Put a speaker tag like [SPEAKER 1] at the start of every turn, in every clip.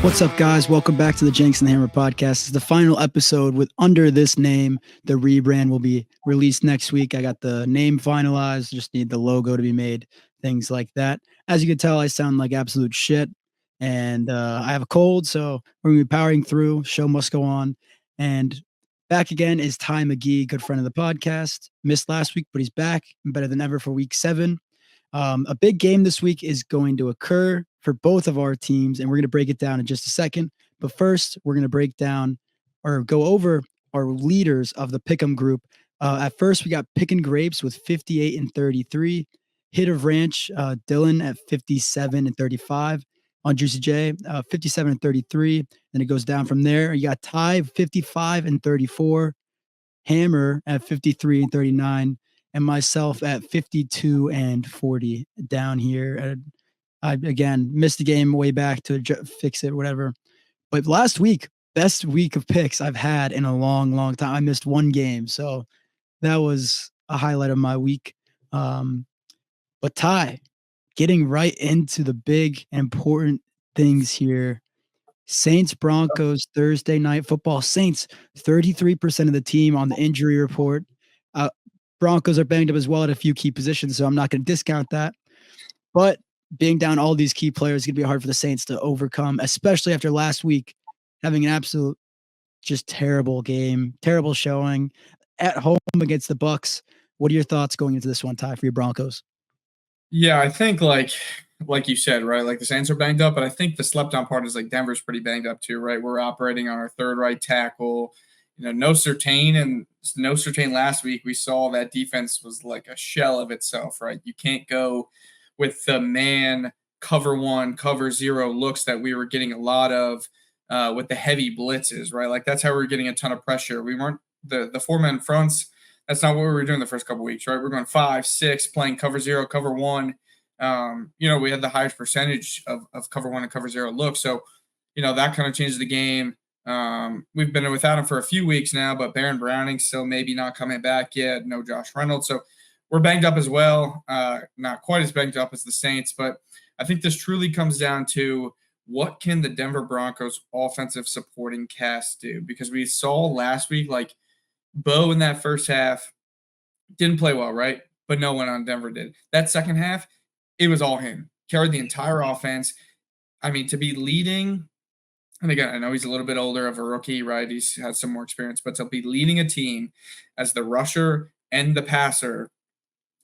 [SPEAKER 1] What's up, guys? Welcome back to the Jenks and Hammer podcast. It's the final episode with under this name. The rebrand will be released next week. I got the name finalized. Just need the logo to be made, things like that. As you can tell, I sound like absolute shit, and I have a cold, so we're going to be powering through. Show must go on. And back again is Ty McGee, good friend of the podcast. Missed last week, but he's back and better than ever for week 7. A big game this week is going to occur for both of our teams, and we're going to break it down in just a second. But first, we're going to break down or go over our leaders of the Pick'em group. At first, we got Pickin' Grapes with 58 and 33. Hit of Ranch, Dylan at 57 and 35. On Juicy J, 57 and 33. Then it goes down from there. You got Ty, 55 and 34. Hammer at 53 and 39. And myself at 52 and 40 down here. I, again, missed the game way back to fix it, whatever. But last week, best week of picks I've had in a long, long time. I missed one game. So that was a highlight of my week. But Ty, getting right into the big and important things here. Saints Broncos Thursday night football. Saints 33% of the team on the injury report. Broncos are banged up as well at a few key positions, so I'm not going to discount that. But being down all these key players is going to be hard for the Saints to overcome, especially after last week having an absolute just terrible game, terrible showing at home against the Bucs. What are your thoughts going into this one, Ty, for your Broncos?
[SPEAKER 2] Yeah, I think like you said, right? Like the Saints are banged up, but I think the slept on part is like Denver's pretty banged up too, right? We're operating on our third right tackle. No Surtain, and no Surtain last week. We saw that defense was like a shell of itself, right? You can't go with the man cover 1, cover 0 looks that we were getting a lot of with the heavy blitzes, right? Like that's how we were getting a ton of pressure. We weren't the 4-man fronts. That's not what we were doing the first couple of weeks, right? We're going 5, 6, playing cover 0, cover 1. We had the highest percentage of cover 1 and cover 0 looks. So, that kind of changed the game. We've been without him for a few weeks now, but Baron Browning still maybe not coming back yet. No Josh Reynolds. So we're banged up as well. Not quite as banged up as the Saints, but I think this truly comes down to what can the Denver Broncos offensive supporting cast do? Because we saw last week, like Bo in that first half didn't play well, right? But no one on Denver did. That second half, it was all him. Carried the entire offense. I mean, to be leading, and again, I know he's a little bit older of a rookie, right? He's had some more experience, but to be leading a team as the rusher and the passer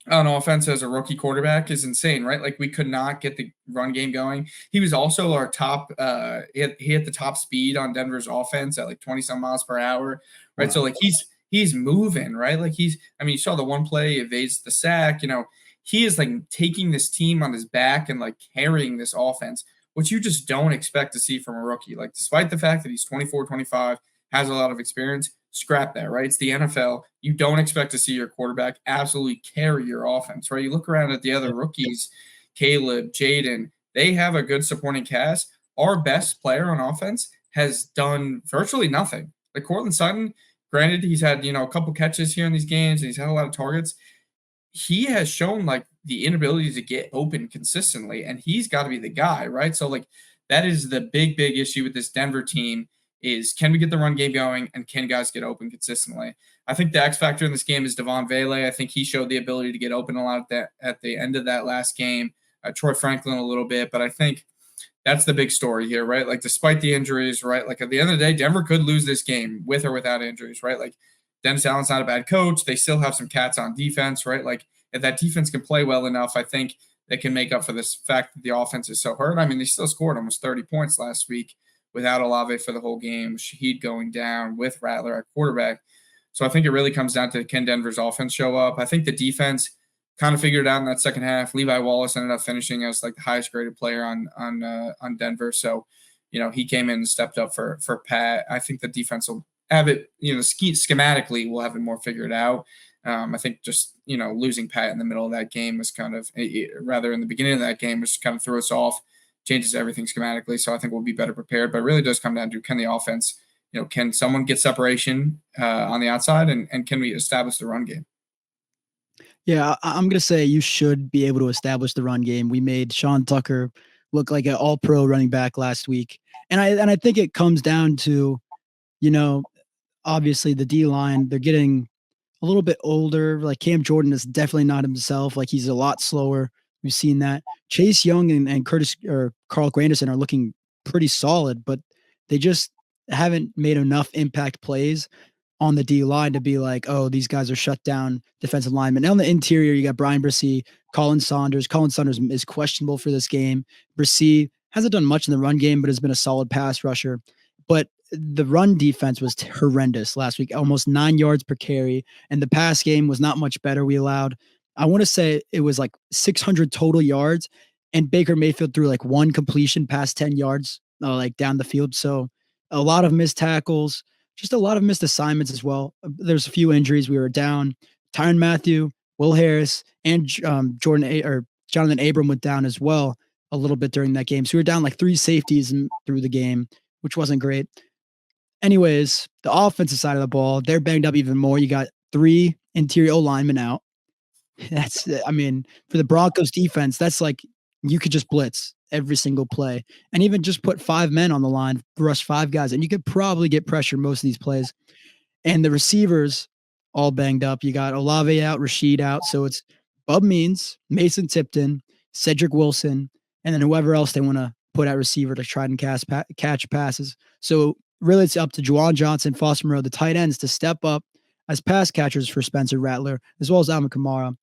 [SPEAKER 2] on offense as a rookie quarterback is insane, right? Like we could not get the run game going. He was also our top, he had the top speed on Denver's offense at like 20 some miles per hour, right? Wow. So like he's moving, right? Like you saw the one play, evades the sack, he is like taking this team on his back and like carrying this offense, which you just don't expect to see from a rookie. Like despite the fact that he's 24, 25, has a lot of experience, scrap that, right? It's the NFL. You don't expect to see your quarterback absolutely carry your offense, right? You look around at the other rookies, Caleb, Jaden, they have a good supporting cast. Our best player on offense has done virtually nothing. Like Courtland Sutton, granted, he's had, a couple catches here in these games and he's had a lot of targets. He has shown like the inability to get open consistently, and he's got to be the guy, right? So like that is the big issue with this Denver team is can we get the run game going and can guys get open consistently? I think the X factor in this game is Devon Vele. I think he showed the ability to get open a lot at the end of that last game. Troy Franklin a little bit, but I think that's the big story here, right? Like despite the injuries, right? Like at the end of the day, Denver could lose this game with or without injuries, right? Like Dennis Allen's not a bad coach. They still have some cats on defense, right? Like if that defense can play well enough, I think they can make up for this fact that the offense is so hurt. I mean, they still scored almost 30 points last week without Olave for the whole game, Shaheed going down with Rattler at quarterback. So I think it really comes down to can Denver's offense show up. I think the defense kind of figured it out in that second half. Levi Wallace ended up finishing as like the highest graded player on Denver. So, he came in and stepped up for Pat. I think the defense will have it, schematically we'll have it more figured out. I think just, losing Pat in the middle of that game was kind of, rather in the beginning of that game, was kind of threw us off, changes everything schematically. So I think we'll be better prepared, but it really does come down to can the offense, can someone get separation on the outside and can we establish the run game?
[SPEAKER 1] Yeah, I'm going to say you should be able to establish the run game. We made Sean Tucker look like an all-pro running back last week. And I think it comes down to, you know, obviously the D line, they're getting a little bit older. Like Cam Jordan is definitely not himself. Like he's a lot slower. We've seen that. Chase Young and Curtis or Carl Granderson are looking pretty solid, but they just haven't made enough impact plays on the D line to be like, oh, these guys are shut down defensive linemen. And on the interior, you got Brian Brissy, Colin Saunders. Colin Saunders is questionable for this game. Brissy hasn't done much in the run game, but has been a solid pass rusher. But the run defense was horrendous last week, almost 9 yards per carry. And the pass game was not much better. We allowed, I want to say it was like 600 total yards. And Baker Mayfield threw like one completion past 10 yards, like down the field. So a lot of missed tackles, just a lot of missed assignments as well. There's a few injuries. We were down. Tyrann Mathieu, Will Harris, and Jonathan Abram went down as well a little bit during that game. So we were down like three safeties through the game, which wasn't great. Anyways, the offensive side of the ball, they're banged up even more. You got three interior linemen out. That's, I mean, for the Broncos defense, that's like you could just blitz every single play and even just put 5 men on the line, rush 5 guys, and you could probably get pressure most of these plays. And the receivers all banged up. You got Olave out, Rashid out. So it's Bub Means, Mason Tipton, Cedric Wilson, and then whoever else they want to put at receiver to try and catch passes. So really it's up to Juwan Johnson, Foster Moreau, the tight ends to step up as pass catchers for Spencer Rattler, as well as Alvin Kamara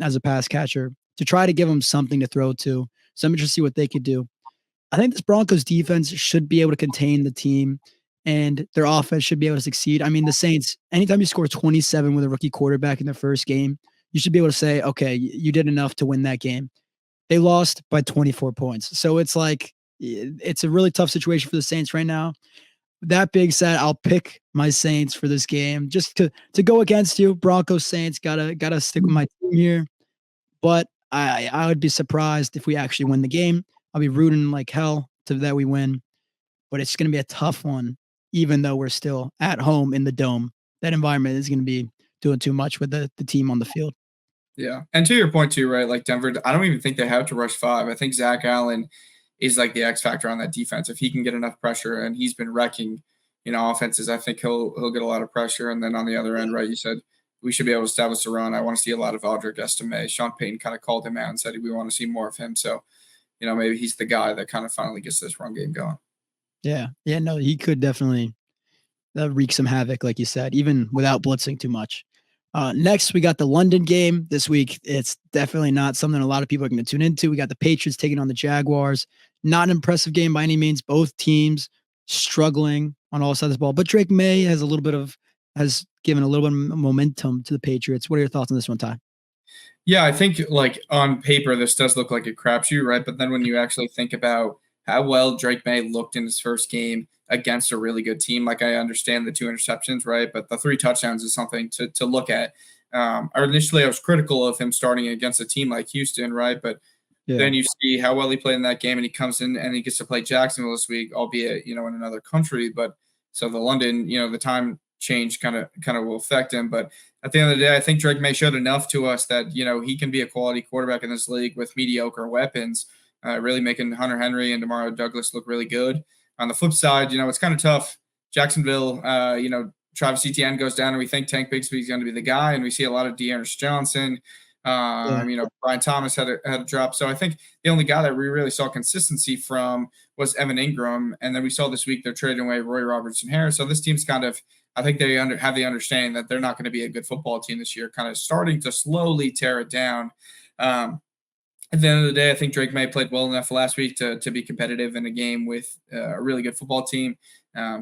[SPEAKER 1] as a pass catcher to try to give them something to throw to. So I'm interested to see what they could do. I think this Broncos defense should be able to contain the team and their offense should be able to succeed. I mean, the Saints, anytime you score 27 with a rookie quarterback in their first game, you should be able to say, okay, you did enough to win that game. They lost by 24 points. So it's like, it's a really tough situation for the Saints right now. That being said, I'll pick my Saints for this game just to go against you. Broncos Saints gotta stick with my team here. But I would be surprised if we actually win the game. I'll be rooting like hell to that we win, but it's going to be a tough one, even though we're still at home in the dome. That environment is going to be doing too much with the team on the field.
[SPEAKER 2] Yeah. And to your point too, right? Like Denver, I don't even think they have to rush 5. I think Zach Allen is like the X factor on that defense. If he can get enough pressure, and he's been wrecking, offenses, I think he'll get a lot of pressure. And then on the other end, right, you said we should be able to establish the run. I want to see a lot of Audric Estime. Sean Payton kind of called him out and said we want to see more of him. So, maybe he's the guy that kind of finally gets this run game going.
[SPEAKER 1] Yeah. Yeah. No, he could definitely wreak some havoc, like you said, even without blitzing too much. Next, we got the London game this week. It's definitely not something a lot of people are going to tune into. We got the Patriots taking on the Jaguars. Not an impressive game by any means. Both teams struggling on all sides of the ball, but Drake May has given a little bit of momentum to the Patriots. What are your thoughts on this one, Ty?
[SPEAKER 2] Yeah, I think like on paper, this does look like a crapshoot, right? But then when you actually think about how well Drake May looked in his first game against a really good team, like I understand the 2 interceptions, right? But the 3 touchdowns is something to look at. Initially, I was critical of him starting against a team like Houston, right? But then you see how well he played in that game, and he comes in and he gets to play Jacksonville this week, albeit in another country. But so the London, the time change kind of will affect him. But at the end of the day, I think Drake May showed enough to us that he can be a quality quarterback in this league with mediocre weapons, really making Hunter Henry and Demario Douglas look really good. On the flip side, it's kind of tough. Jacksonville, Travis Etienne goes down, and we think Tank Bigsby is going to be the guy, and we see a lot of Dearness Johnson. Brian Thomas had a drop. So I think the only guy that we really saw consistency from was Evan Ingram. And then we saw this week they're trading away Roy Robertson Harris. So this team's kind of, I think they have the understanding that they're not going to be a good football team this year, kind of starting to slowly tear it down. At the end of the day, I think Drake May played well enough last week to be competitive in a game with a really good football team.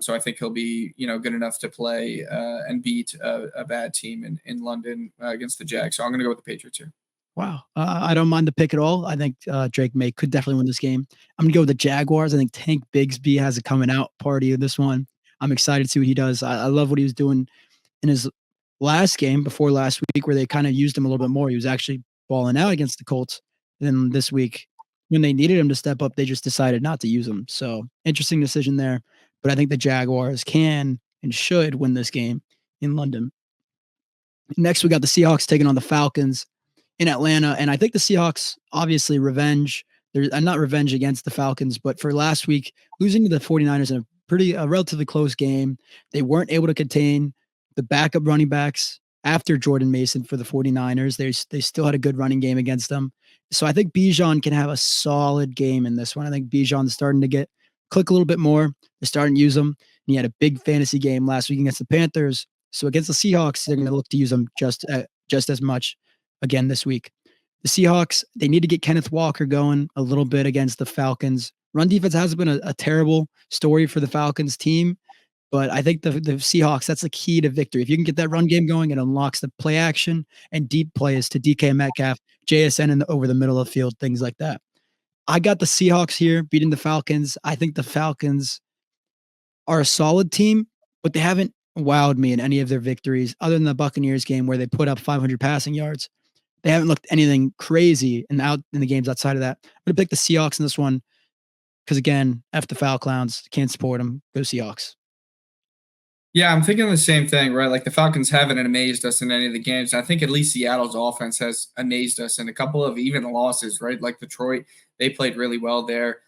[SPEAKER 2] So I think he'll be, good enough to play and beat a bad team in London against the Jags. So I'm going to go with the Patriots here.
[SPEAKER 1] Wow. I don't mind the pick at all. I think Drake May could definitely win this game. I'm going to go with the Jaguars. I think Tank Bigsby has a coming out party of this one. I'm excited to see what he does. I love what he was doing in his last game before last week, where they kind of used him a little bit more. He was actually balling out against the Colts. Then this week, when they needed him to step up, they just decided not to use him. So interesting decision there. But I think the Jaguars can and should win this game in London. Next, we got the Seahawks taking on the Falcons in Atlanta. And I think the Seahawks, obviously, revenge. There's not revenge against the Falcons, but for last week, losing to the 49ers in a relatively close game, they weren't able to contain the backup running backs after Jordan Mason for the 49ers. They still had a good running game against them. So I think Bijan can have a solid game in this one. I think Bijan's starting to click a little bit more. They're starting to use him. And he had a big fantasy game last week against the Panthers. So against the Seahawks, they're going to look to use him just as much again this week. The Seahawks, they need to get Kenneth Walker going a little bit against the Falcons. Run defense hasn't been a terrible story for the Falcons team, but I think the Seahawks, that's the key to victory. If you can get that run game going, it unlocks the play action and deep plays to DK Metcalf, JSN over the middle of the field, things like that. I got the Seahawks here beating the Falcons. I think the Falcons are a solid team, but they haven't wowed me in any of their victories other than the Buccaneers game where they put up 500 passing yards. They haven't looked anything crazy in the games outside of that. I'm going to pick the Seahawks in this one because, again, F the Foul Clowns. Can't support them. Go Seahawks.
[SPEAKER 2] Yeah, I'm thinking the same thing, right? Like the Falcons haven't amazed us in any of the games. I think at least Seattle's offense has amazed us in a couple of even losses, right? Like Detroit, they played really well there.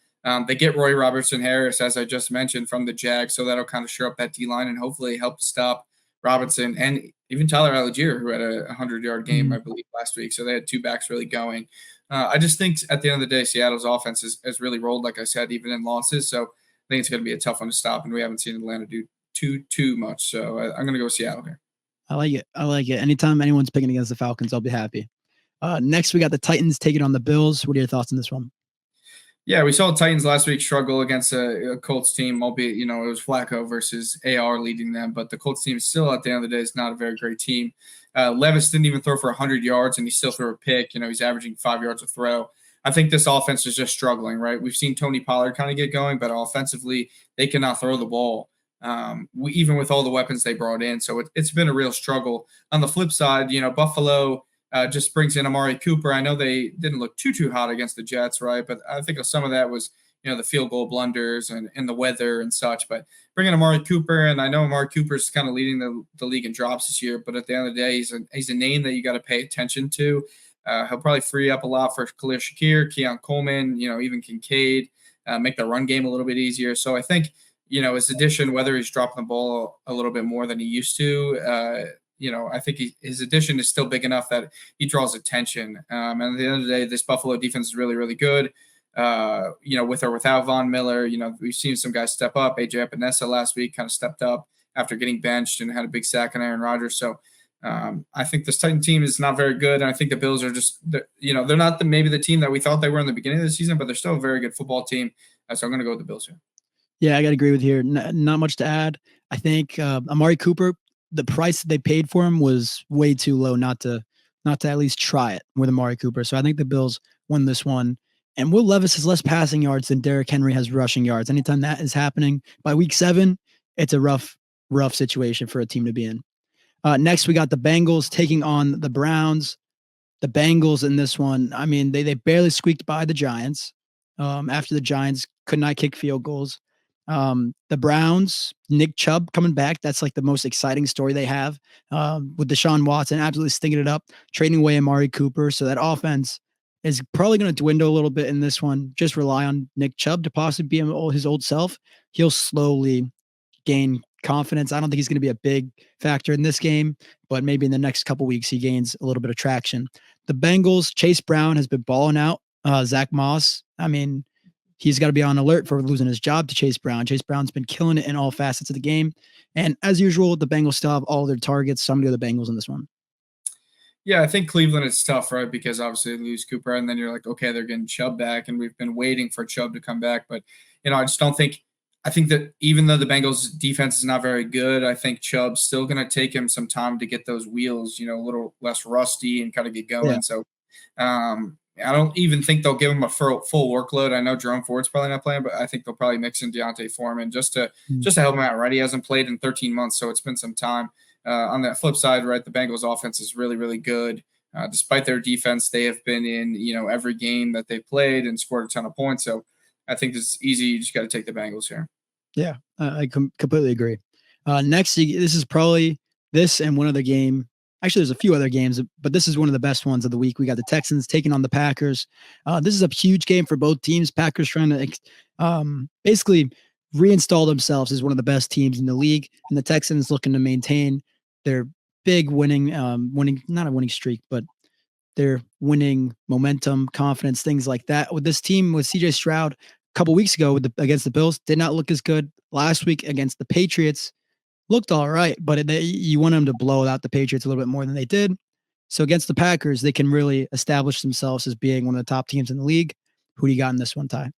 [SPEAKER 2] They get Roy Robertson Harris, as I just mentioned, from the Jags, so that'll kind of shore up that D line and hopefully help stop Robinson and even Tyler Algier, who had a 100-yard game, I believe, last week. So they had two backs really going. I just think at the end of the day, Seattle's offense has really rolled, like I said, even in losses. So I think it's going to be a tough one to stop, and we haven't seen Atlanta do too much. So I'm going to go with Seattle here.
[SPEAKER 1] I like it. Anytime anyone's picking against the Falcons, I'll be happy. Next, we got the Titans taking on the Bills. What are your thoughts on this one?
[SPEAKER 2] Yeah, we saw Titans last week struggle against a Colts team, albeit, it was Flacco versus AR leading them. But the Colts team still, at the end of the day, is not a very great team. Levis didn't even throw for 100 yards, and he still threw a pick. He's averaging 5 yards a throw. I think this offense is just struggling, right? We've seen Tony Pollard kind of get going, but offensively, they cannot throw the ball, even with all the weapons they brought in. So it's been a real struggle. On the flip side, Buffalo just brings in Amari Cooper. I know they didn't look too hot against the Jets, right? But I think some of that was, the field goal blunders and the weather and such. But bringing Amari Cooper, and I know Amari Cooper's kind of leading the league in drops this year, but at the end of the day, he's a name that you got to pay attention to. He'll probably free up a lot for Khalil Shakir, Keon Coleman, even Kincaid, make the run game a little bit easier. So I think, his addition, whether he's dropping the ball a little bit more than he used to, I think his addition is still big enough that he draws attention. And at the end of the day, this Buffalo defense is really, really good. With or without Von Miller, we've seen some guys step up. AJ Epinesa last week kind of stepped up after getting benched and had a big sack on Aaron Rodgers. So I think this Titan team is not very good. And I think the Bills are they're not maybe the team that we thought they were in the beginning of the season, but they're still a very good football team. So I'm going to go with the Bills here.
[SPEAKER 1] Yeah, I got to agree with you here. Not much to add. I think Amari Cooper, the price that they paid for him was way too low not to at least try it with Amari Cooper. So I think the Bills win this one. And Will Levis has less passing yards than Derrick Henry has rushing yards. Anytime that is happening by week 7, it's a rough situation for a team to be in. Next, we got the Bengals taking on the Browns. The Bengals in this one, I mean, they barely squeaked by the Giants after the Giants could not kick field goals. The Browns, Nick Chubb coming back. That's like the most exciting story they have with Deshaun Watson absolutely stinking it up, trading away Amari Cooper. So that offense is probably going to dwindle a little bit in this one. Just rely on Nick Chubb to possibly be his old self. He'll slowly gain confidence. I don't think he's going to be a big factor in this game, but maybe in the next couple weeks he gains a little bit of traction. The Bengals, Chase Brown has been balling out. Zach Moss, I mean, he's got to be on alert for losing his job to Chase Brown. Chase Brown's been killing it in all facets of the game. And as usual, the Bengals still have all their targets. So I'm going to go the Bengals in this one.
[SPEAKER 2] Yeah, I think Cleveland is tough, right? Because obviously they lose Cooper, and then you're like, okay, they're getting Chubb back, and we've been waiting for Chubb to come back. But, I just don't think – I think that even though the Bengals' defense is not very good, I think Chubb's still going to take him some time to get those wheels, a little less rusty and kind of get going. Yeah. So I don't even think they'll give him a full workload. I know Jerome Ford's probably not playing, but I think they'll probably mix in Deontay Foreman just to help him out, right? He hasn't played in 13 months, so it's been some time. On that flip side, right, the Bengals offense is really, really good. Despite their defense, they have been in, every game that they played and scored a ton of points. So I think it's easy. You just got to take the Bengals here.
[SPEAKER 1] Yeah, I completely agree. Next, this is probably this and one other game Actually, there's a few other games, but this is one of the best ones of the week. We got the Texans taking on the Packers. This is a huge game for both teams. Packers trying to basically reinstall themselves as one of the best teams in the league, and the Texans looking to maintain their big winning, not a winning streak, but their winning momentum, confidence, things like that. With this team, with CJ Stroud, a couple weeks ago against the Bills, did not look as good. Last week against the Patriots, looked all right, but you want them to blow out the Patriots a little bit more than they did. So against the Packers, they can really establish themselves as being one of the top teams in the league. Who do you got in this one, Ty?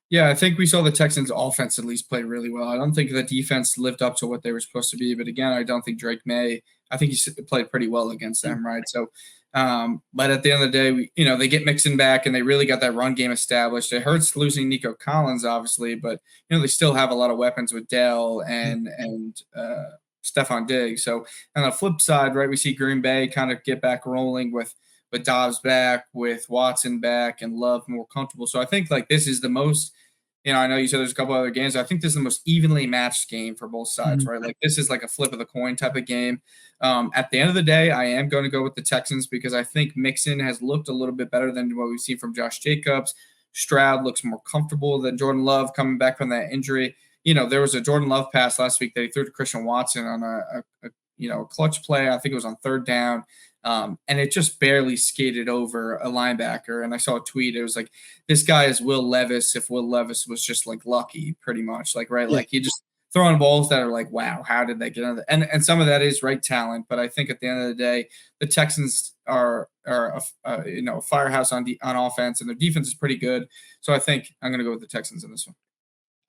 [SPEAKER 2] Yeah, I think we saw the Texans offense at least play really well. I don't think the defense lived up to what they were supposed to be, but again, I don't think Drake May. I think he played pretty well against them, right? So, but at the end of the day, they get Mixon back and they really got that run game established. It hurts losing Nico Collins, obviously, but they still have a lot of weapons with Dell and Stephon Diggs. So on the flip side, right, we see Green Bay kind of get back rolling with Dobbs back, with Watson back, and Love more comfortable. So I think like this is the most. I know you said there's a couple other games. I think this is the most evenly matched game for both sides, right? Like this is like a flip of the coin type of game. At the end of the day, I am going to go with the Texans because I think Mixon has looked a little bit better than what we've seen from Josh Jacobs. Stroud looks more comfortable than Jordan Love coming back from that injury. There was a Jordan Love pass last week that he threw to Christian Watson on a clutch play. I think it was on third down. And it just barely skated over a linebacker. And I saw a tweet. It was like, this guy is Will Levis if Will Levis was just like lucky, pretty much. Like, right. Yeah. Like he just throwing balls that are like, wow, how did they get on? And some of that is right talent. But I think at the end of the day, the Texans are a firehouse on offense, and their defense is pretty good. So I think I'm going to go with the Texans in this one.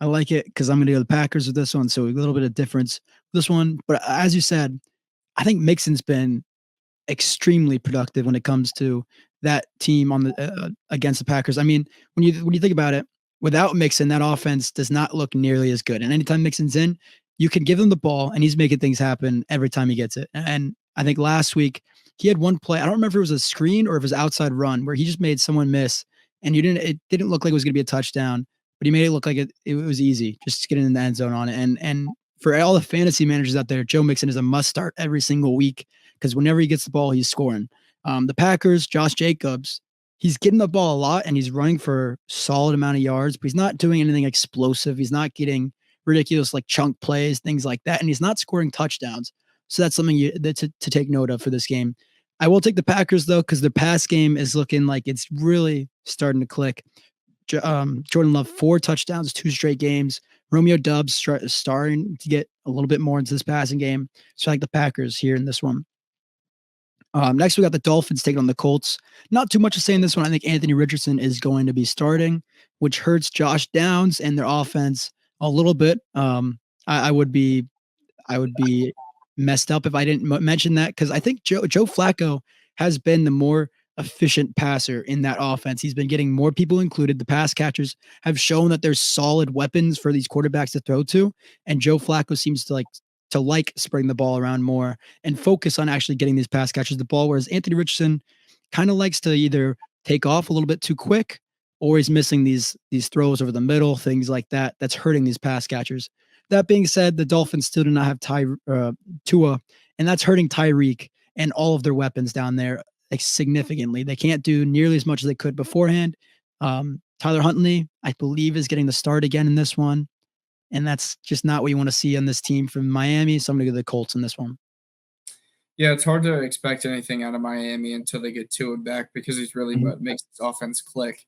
[SPEAKER 1] I like it because I'm going to go the Packers with this one. So a little bit of difference with this one. But as you said, I think Mixon's been extremely productive when it comes to that team on the against the Packers. I mean, when you think about it, without Mixon, that offense does not look nearly as good. And anytime Mixon's in, you can give him the ball, and he's making things happen every time he gets it. And I think last week he had one play. I don't remember if it was a screen or if it was outside run where he just made someone miss, and it didn't look like it was going to be a touchdown, but he made it look like it was easy just to get in the end zone on it. And for all the fantasy managers out there, Joe Mixon is a must start every single week because whenever he gets the ball, he's scoring. The Packers, Josh Jacobs, he's getting the ball a lot and he's running for solid amount of yards, but he's not doing anything explosive. He's not getting ridiculous like chunk plays, things like that, and he's not scoring touchdowns. So that's something to take note of for this game. I will take the Packers though because their pass game is looking like it's really starting to click. Jordan Love 4 touchdowns, 2 straight games. Romeo Doubs starting to get a little bit more into this passing game. So I like the Packers here in this one. Next, we got the Dolphins taking on the Colts. Not too much to say in this one. I think Anthony Richardson is going to be starting, which hurts Josh Downs and their offense a little bit. I would be messed up if I didn't mention that because I think Joe Flacco has been the more efficient passer in that offense. He's been getting more people included. The pass catchers have shown that there's solid weapons for these quarterbacks to throw to, and Joe Flacco seems to like spreading the ball around more and focus on actually getting these pass catchers the ball, whereas Anthony Richardson kind of likes to either take off a little bit too quick or he's missing these throws over the middle, things like that. That's hurting these pass catchers. That being said, the Dolphins still do not have Tua, and that's hurting Tyreek and all of their weapons down there significantly. They can't do nearly as much as they could beforehand. Tyler Huntley, I believe, is getting the start again in this one. And that's just not what you want to see on this team from Miami. So I'm going to go the Colts in this one.
[SPEAKER 2] Yeah, it's hard to expect anything out of Miami until they get Tua back because he's really what makes this offense click.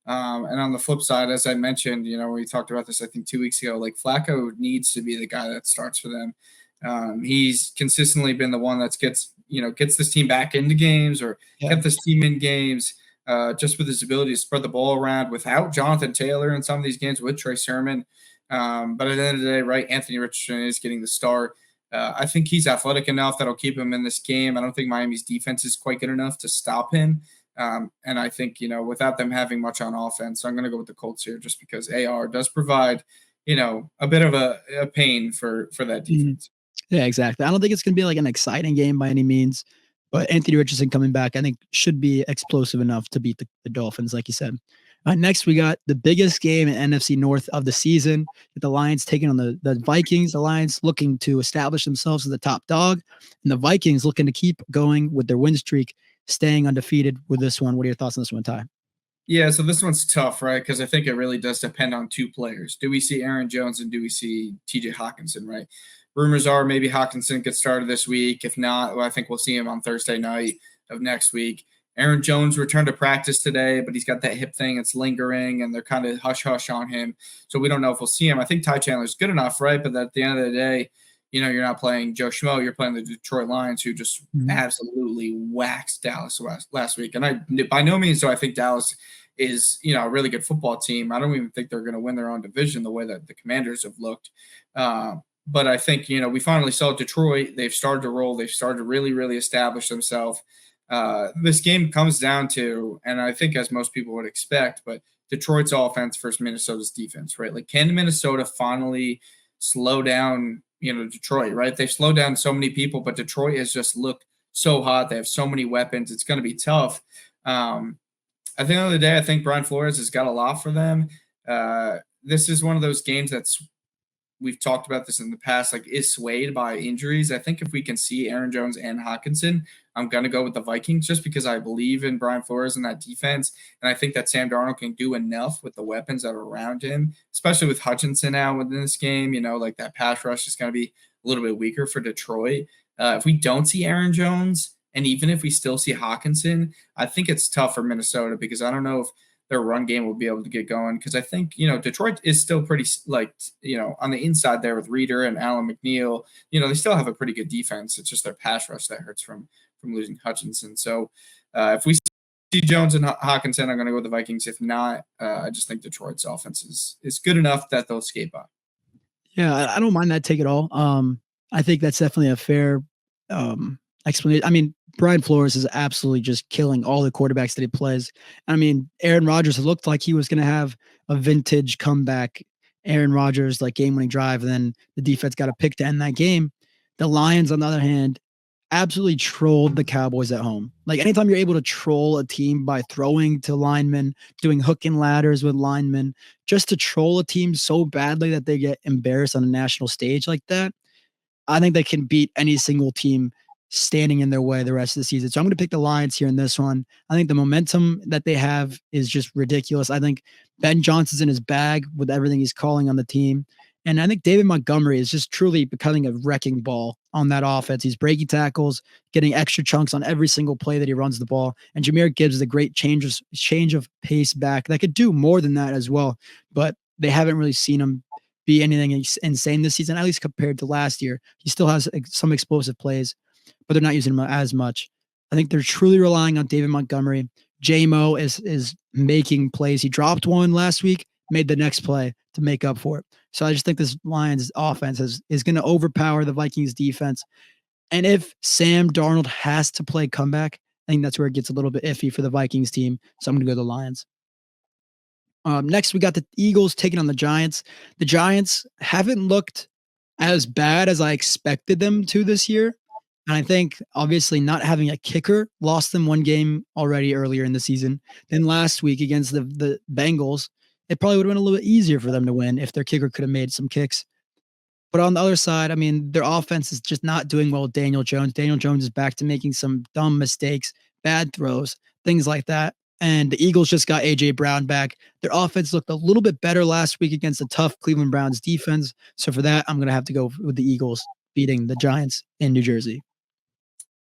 [SPEAKER 2] And on the flip side, as I mentioned, we talked about this, I think 2 weeks ago, like Flacco needs to be the guy that starts for them. He's consistently been the one that gets this team back into games or kept this team in games just with his ability to spread the ball around without Jonathan Taylor in some of these games with Trey Sermon. But at the end of the day, right, Anthony Richardson is getting the start. I think he's athletic enough that'll keep him in this game. I don't think Miami's defense is quite good enough to stop him. And I think, without them having much on offense, I'm going to go with the Colts here just because AR does provide, a bit of a pain for that defense.
[SPEAKER 1] Yeah, exactly. I don't think it's going to be like an exciting game by any means, but Anthony Richardson coming back, I think should be explosive enough to beat the Dolphins, like you said. Next, we got the biggest game in NFC North of the season. The Lions taking on the Vikings. The Lions looking to establish themselves as the top dog, and the Vikings looking to keep going with their win streak, staying undefeated with this one. What are your thoughts on this one, Ty?
[SPEAKER 2] Yeah, so this one's tough, right? Because I think it really does depend on two players. Do we see Aaron Jones and do we see TJ Hawkinson, right? Rumors are maybe Hawkinson gets started this week. If not, well, I think we'll see him on Thursday night of next week. Aaron Jones returned to practice today, but he's got that hip thing. It's lingering, and they're kind of hush-hush on him. So we don't know if we'll see him. I think Ty Chandler's good enough, right? But at the end of the day, you're not playing Joe Schmo. You're playing the Detroit Lions, who just absolutely waxed Dallas last week. And I, by no means do I think Dallas is, a really good football team. I don't even think they're going to win their own division the way that the Commanders have looked. But I think, we finally saw Detroit. They've started to roll. They've started to really, really establish themselves. This game comes down to, and I think as most people would expect, but Detroit's offense versus Minnesota's defense, right? Like, can Minnesota finally slow down, Detroit, right? They've slowed down so many people, but Detroit has just looked so hot. They have so many weapons. It's going to be tough. At the end of the day, I think Brian Flores has got a lot for them. This is one of those games we've talked about this in the past, like, is swayed by injuries. I think if we can see Aaron Jones and Hawkinson, I'm going to go with the Vikings just because I believe in Brian Flores and that defense. And I think that Sam Darnold can do enough with the weapons that are around him, especially with Hutchinson out within this game. Like, that pass rush is going to be a little bit weaker for Detroit. If we don't see Aaron Jones, and even if we still see Hawkinson, I think it's tough for Minnesota because I don't know if their run game will be able to get going. Because I think, Detroit is still pretty, on the inside there with Reeder and Alan McNeil. They still have a pretty good defense. It's just their pass rush that hurts from losing Hutchinson. So if we see Jones and Hawkinson, I'm going to go with the Vikings. If not, I just think Detroit's offense is good enough that they'll escape by.
[SPEAKER 1] Yeah, I don't mind that take at all. I think that's definitely a fair explanation. I mean, Brian Flores is absolutely just killing all the quarterbacks that he plays. I mean, Aaron Rodgers looked like he was going to have a vintage comeback. Aaron Rodgers, like, game-winning drive, and then the defense got a pick to end that game. The Lions, on the other hand, absolutely trolled the Cowboys at home. Like, anytime you're able to troll a team by throwing to linemen, doing hook and ladders with linemen, just to troll a team so badly that they get embarrassed on a national stage like that, I think they can beat any single team standing in their way the rest of the season. So I'm going to pick the Lions here in this one. I think the momentum that they have is just ridiculous. I think Ben Johnson's in his bag with everything he's calling on the team. And I think David Montgomery is just truly becoming a wrecking ball on that offense. He's breaking tackles, getting extra chunks on every single play that he runs the ball. And Jahmyr Gibbs is a great change of pace back that could do more than that as well. But they haven't really seen him be anything insane this season, at least compared to last year. He still has some explosive plays, but they're not using him as much. I think they're truly relying on David Montgomery. J-Mo is making plays. He dropped one last week, made the next play to make up for it. So I just think this Lions offense is going to overpower the Vikings defense. And if Sam Darnold has to play comeback, I think that's where it gets a little bit iffy for the Vikings team. So I'm going to go to the Lions. Next, we got the Eagles taking on the Giants. The Giants haven't looked as bad as I expected them to this year. And I think, obviously, not having a kicker lost them one game already earlier in the season. Then last week against the Bengals, it probably would have been a little bit easier for them to win if their kicker could have made some kicks. But on the other side, I mean, their offense is just not doing well with Daniel Jones. Daniel Jones is back to making some dumb mistakes, bad throws, things like that. And the Eagles just got A.J. Brown back. Their offense looked a little bit better last week against a tough Cleveland Browns defense. So for that, I'm going to have to go with the Eagles beating the Giants in New Jersey.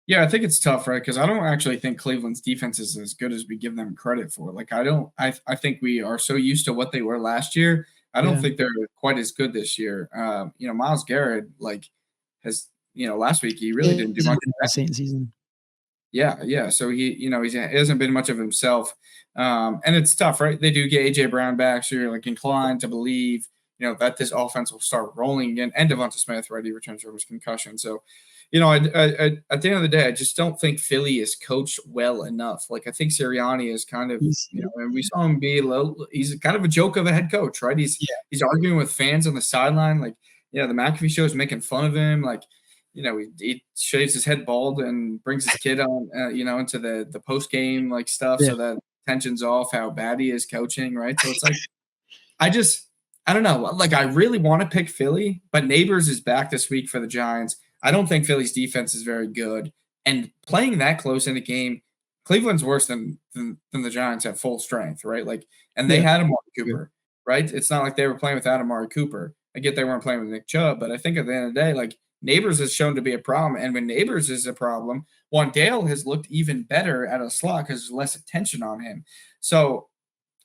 [SPEAKER 2] Yeah, I think it's tough, right? Because I don't actually think Cleveland's defense is as good as we give them credit for. Like, I think we are so used to what they were last year. I don't think they're quite as good this year. Myles Garrett, has, last week he really didn't do much.
[SPEAKER 1] Insane season.
[SPEAKER 2] Yeah. So he hasn't been much of himself. And it's tough, right? They do get A.J. Brown back, so you're inclined to believe, that this offense will start rolling again. And Devonta Smith, right? He returns from his concussion. So, at the end of the day, I just don't think Philly is coached well enough. I think Sirianni is kind of, and we saw him be he's kind of a joke of a head coach, right? He's arguing with fans on the sideline. The McAfee show is making fun of him. He shaves his head bald and brings his kid on, into the post game stuff so that tensions off how bad he is coaching, right? So it's like, I don't know. Like, I really want to pick Philly, but Neighbors is back this week for the Giants. I don't think Philly's defense is very good. And playing that close in a game, Cleveland's worse than the Giants at full strength, right? Like, and they had Amari Cooper, right? It's not like they were playing without Amari Cooper. I get they weren't playing with Nick Chubb, but I think at the end of the day, like, Neighbors is shown to be a problem. And when Neighbors is a problem, Wandale has looked even better at a slot because there's less attention on him. So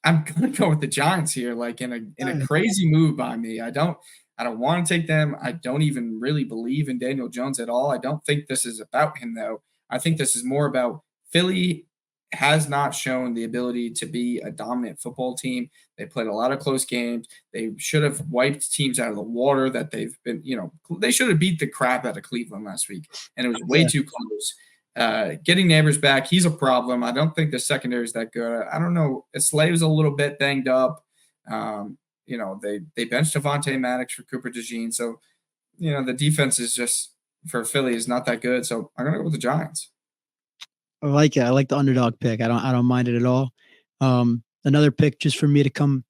[SPEAKER 2] I'm gonna go with the Giants here, like in a crazy move by me. I don't want to take them. I don't even really believe in Daniel Jones at all. I don't think this is about him though. I think this is more about Philly has not shown the ability to be a dominant football team. They played a lot of close games. They should have wiped teams out of the water that they've been, they should have beat the crap out of Cleveland last week, and it was way too close. Getting Neighbors back, he's a problem. I don't think the secondary is that good. I don't know. Slave's a little bit banged up. They benched Devontae Maddox for Cooper DeJean. So, the defense is just for Philly is not that good. So I'm gonna go with the Giants.
[SPEAKER 1] I like it. I like the underdog pick. I don't mind it at all. Another pick just for me to come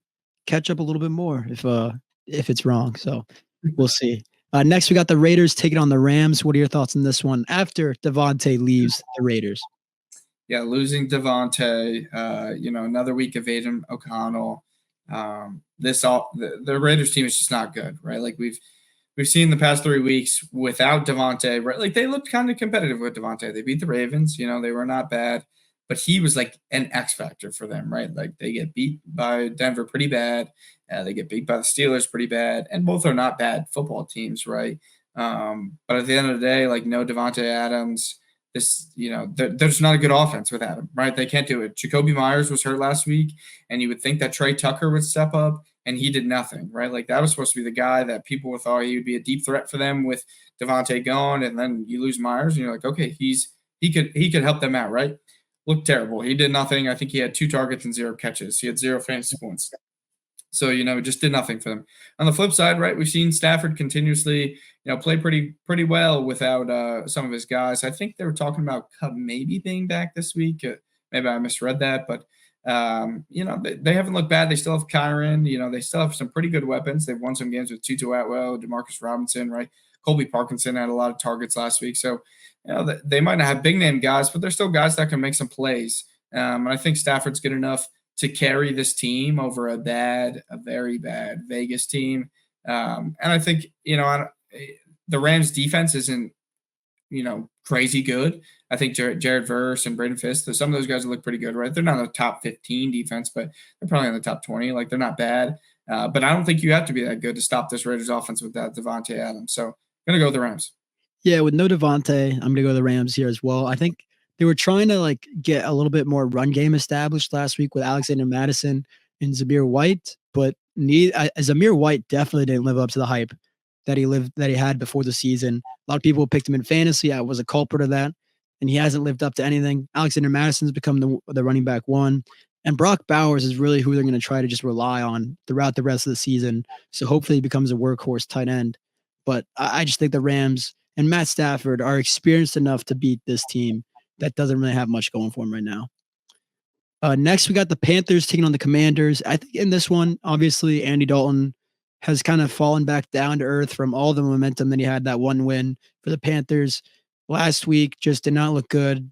[SPEAKER 1] catch up a little bit more if it's wrong. So we'll see. Next, we got the Raiders taking on the Rams. What are your thoughts on this one after Devontae leaves the Raiders?
[SPEAKER 2] Yeah, losing Devontae, another week of Aiden O'Connell. The Raiders team is just not good, right? Like we've seen the past 3 weeks without Devontae, right? Like they looked kind of competitive with Devontae. They beat the Ravens, they were not bad, but he was like an X factor for them, right? Like they get beat by Denver pretty bad. They get beat by the Steelers pretty bad, and both are not bad football teams, right? But at the end of the day, like no Devontae Adams, there's not a good offense with Adam, right? They can't do it. Jacoby Myers was hurt last week, and you would think that Trey Tucker would step up, and he did nothing, right? Like that was supposed to be the guy that people thought he would be a deep threat for them with Devontae gone, and then you lose Myers, and you're like, okay, he could help them out, right? Looked terrible. He did nothing. I think he had 2 targets and 0 catches. He had 0 fantasy points. So, just did nothing for them. On the flip side, right, we've seen Stafford continuously, play pretty well without some of his guys. I think they were talking about Cup maybe being back this week. Maybe I misread that, but, they haven't looked bad. They still have Kyron. They still have some pretty good weapons. They've won some games with Tutu Atwell, Demarcus Robinson, right? Colby Parkinson had a lot of targets last week. So, they might not have big-name guys, but they're still guys that can make some plays. And I think Stafford's good enough to carry this team over a very bad Vegas team. And I think, the Rams defense isn't, crazy good. I think Jared Verse and Braden Fisk, some of those guys look pretty good, right? They're not in the top 15 defense, but they're probably in the top 20. Like they're not bad. But I don't think you have to be that good to stop this Raiders offense without Devontae Adams. So I'm going to go with the Rams.
[SPEAKER 1] Yeah, with no Devontae, I'm going to go the Rams here as well. I think they were trying to get a little bit more run game established last week with Alexander Madison and Zamir White, but Zamir White definitely didn't live up to the hype that he had before the season. A lot of people picked him in fantasy. I was a culprit of that, and he hasn't lived up to anything. Alexander Madison's become the running back 1, and Brock Bowers is really who they're going to try to just rely on throughout the rest of the season. So hopefully he becomes a workhorse tight end. But I just think the Rams and Matt Stafford are experienced enough to beat this team that doesn't really have much going for him right now. Next, we got the Panthers taking on the Commanders. I think in this one, obviously, Andy Dalton has kind of fallen back down to earth from all the momentum that he had that one win for the Panthers last week. Just did not look good.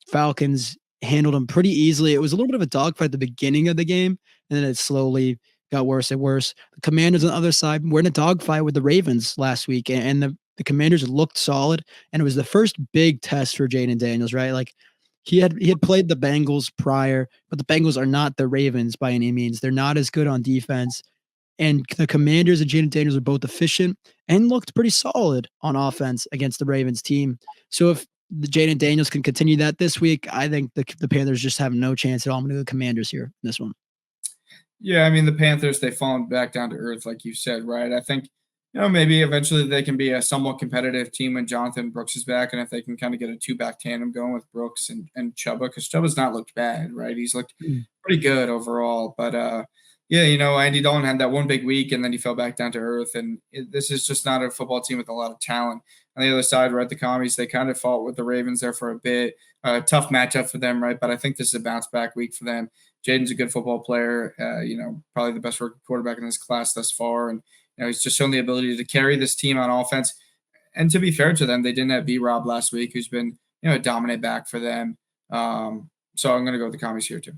[SPEAKER 1] Falcons handled them pretty easily. It was a little bit of a dogfight at the beginning of the game, and then it slowly got worse and worse. The Commanders on the other side were in a dogfight with the Ravens last week, and the Commanders looked solid, and it was the first big test for Jaden Daniels, right? Like he had played the Bengals prior, but the Bengals are not the Ravens by any means. They're not as good on defense. And the Commanders and Jaden Daniels are both efficient and looked pretty solid on offense against the Ravens team. So if the Jaden Daniels can continue that this week, I think the Panthers just have no chance at all. I'm going to go Commanders here in this one.
[SPEAKER 2] Yeah, I mean, the Panthers, they've fallen back down to earth, like you said, right? I think, maybe eventually they can be a somewhat competitive team when Jonathan Brooks is back, and if they can kind of get a 2-back tandem going with Brooks and Chubba, because Chubba's not looked bad, right? He's looked pretty good overall. But, Andy Dalton had that one big week, and then he fell back down to earth, and this is just not a football team with a lot of talent. On the other side, right, the Commies, they kind of fought with the Ravens there for a bit. tough matchup for them, right? But I think this is a bounce back week for them. Jaden's a good football player, probably the best rookie quarterback in this class thus far. And, he's just shown the ability to carry this team on offense. And to be fair to them, they didn't have B-Rob last week, who's been, a dominant back for them. So I'm going to go with the Commies here too.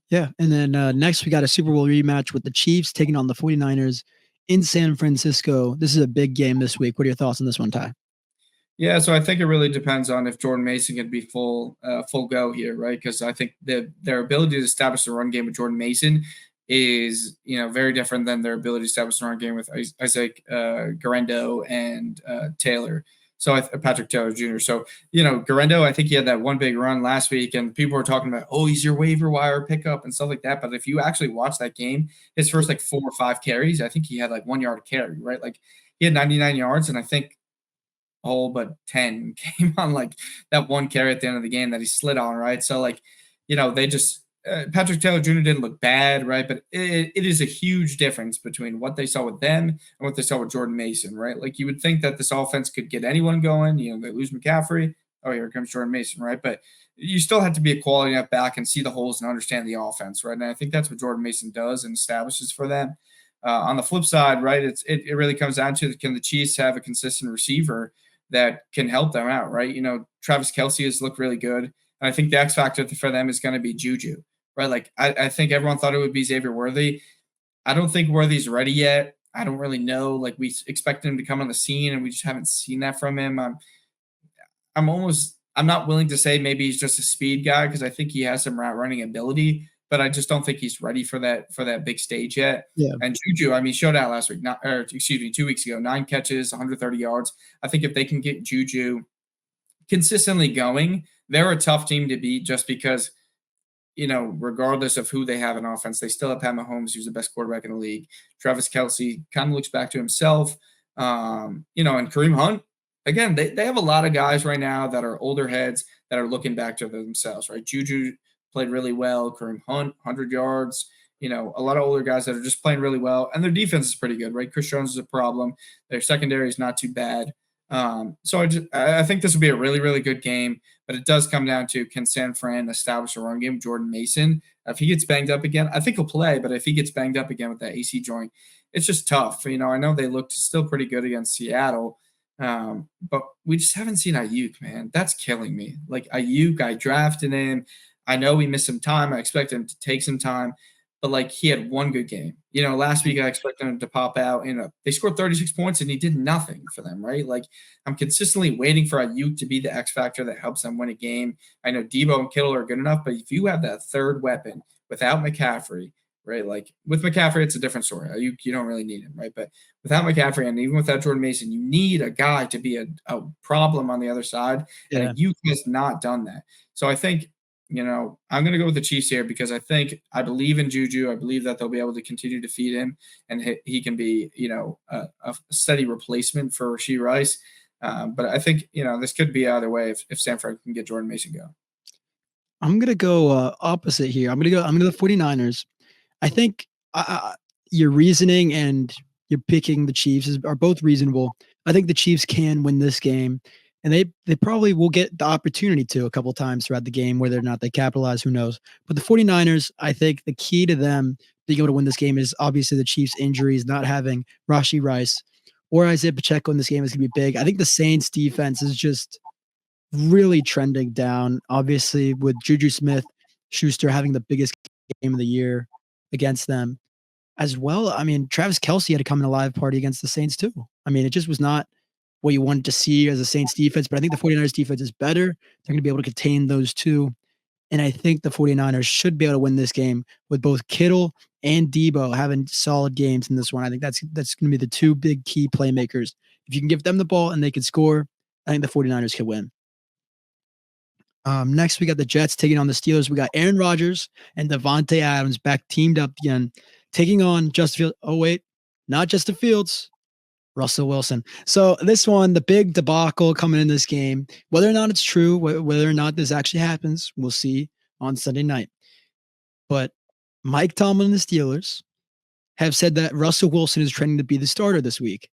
[SPEAKER 1] Yeah. And then next, we got a Super Bowl rematch with the Chiefs taking on the 49ers in San Francisco. This is a big game this week. What are your thoughts on this one, Ty?
[SPEAKER 2] Yeah, so I think it really depends on if Jordan Mason can be full go here, right? Because I think their ability to establish the run game with Jordan Mason is, very different than their ability to establish the run game with Isaac Garendo and Taylor. So Patrick Taylor Jr. So, Garendo, I think he had that one big run last week, and people were talking about, oh, he's your waiver wire pickup and stuff like that. But if you actually watch that game, his first 4 or 5 carries, I think he had 1 yard a carry, right? He had 99 yards, and I think all but 10 came on that one carry at the end of the game that he slid on, right? So they just Patrick Taylor Jr. didn't look bad, right? But it is a huge difference between what they saw with them and what they saw with Jordan Mason, right? You would think that this offense could get anyone going. They lose McCaffrey. Oh, here comes Jordan Mason, right? But you still have to be a quality enough back and see the holes and understand the offense, right? And I think that's what Jordan Mason does and establishes for them. On the flip side, right, it really comes down to, can the Chiefs have a consistent receiver that can help them out, right? Travis Kelce has looked really good. And I think the X factor for them is going to be Juju, right? I think everyone thought it would be Xavier Worthy. I don't think Worthy's ready yet. I don't really know. We expect him to come on the scene, and we just haven't seen that from him. I'm not willing to say maybe he's just a speed guy, because I think he has some route running ability, but I just don't think he's ready for that big stage yet.
[SPEAKER 1] Yeah.
[SPEAKER 2] And Juju, showed out last week, 2 weeks ago, 9 catches, 130 yards. I think if they can get Juju consistently going, they're a tough team to beat, just because, regardless of who they have in offense, they still have Pat Mahomes, who's the best quarterback in the league. Travis Kelce kind of looks back to himself. And Kareem Hunt, again, they have a lot of guys right now that are older heads that are looking back to themselves, right? Juju played really well. Kareem Hunt, 100 yards. A lot of older guys that are just playing really well. And their defense is pretty good, right? Chris Jones is a problem. Their secondary is not too bad. So I think this will be a really, really good game. But it does come down to, can San Fran establish a run game with Jordan Mason? If he gets banged up again, I think he'll play. But if he gets banged up again with that AC joint, it's just tough. I know they looked still pretty good against Seattle. But we just haven't seen Ayuk, man. That's killing me. Ayuk, I drafted him. I know he missed some time. I expect him to take some time, but he had one good game. Last week I expected him to pop out. They scored 36 points and he did nothing for them, right? I'm consistently waiting for Ayuk to be the X factor that helps them win a game. I know Debo and Kittle are good enough, but if you have that third weapon without McCaffrey, right? With McCaffrey, it's a different story. Ayuk, you don't really need him, right? But without McCaffrey and even without Jordan Mason, you need a guy to be a problem on the other side. Yeah. And Ayuk has not done that. So I think, I'm going to go with the Chiefs here, because I believe in Juju. I believe that they'll be able to continue to feed him, and he can be, a steady replacement for Rashee Rice. But I think, this could be either way if San Fran can get Jordan Mason go.
[SPEAKER 1] I'm going to go opposite here. I'm going to go the 49ers. I think your reasoning and you're picking the Chiefs are both reasonable. I think the Chiefs can win this game. And they probably will get the opportunity to a couple times throughout the game. Whether or not they capitalize, who knows? But the 49ers, I think the key to them being able to win this game is obviously the Chiefs' injuries, not having Rashee Rice or Isaiah Pacheco in this game is going to be big. I think the Saints' defense is just really trending down. Obviously, with Juju Smith-Schuster having the biggest game of the year against them as well. Travis Kelce had to come in a live party against the Saints too. It just was not what you wanted to see as a Saints defense, but I think the 49ers defense is better. They're going to be able to contain those two. And I think the 49ers should be able to win this game with both Kittle and Debo having solid games in this one. I think that's going to be the two big key playmakers. If you can give them the ball and they can score, I think the 49ers can win. Next, we got the Jets taking on the Steelers. We got Aaron Rodgers and Devontae Adams back teamed up again, taking on Justin Fields. Oh, wait, not Justin Fields. Russell Wilson. So this one, the big debacle coming in this game, whether or not it's true, whether or not this actually happens, we'll see on Sunday night. But Mike Tomlin and the Steelers have said that Russell Wilson is trending to be the starter this week.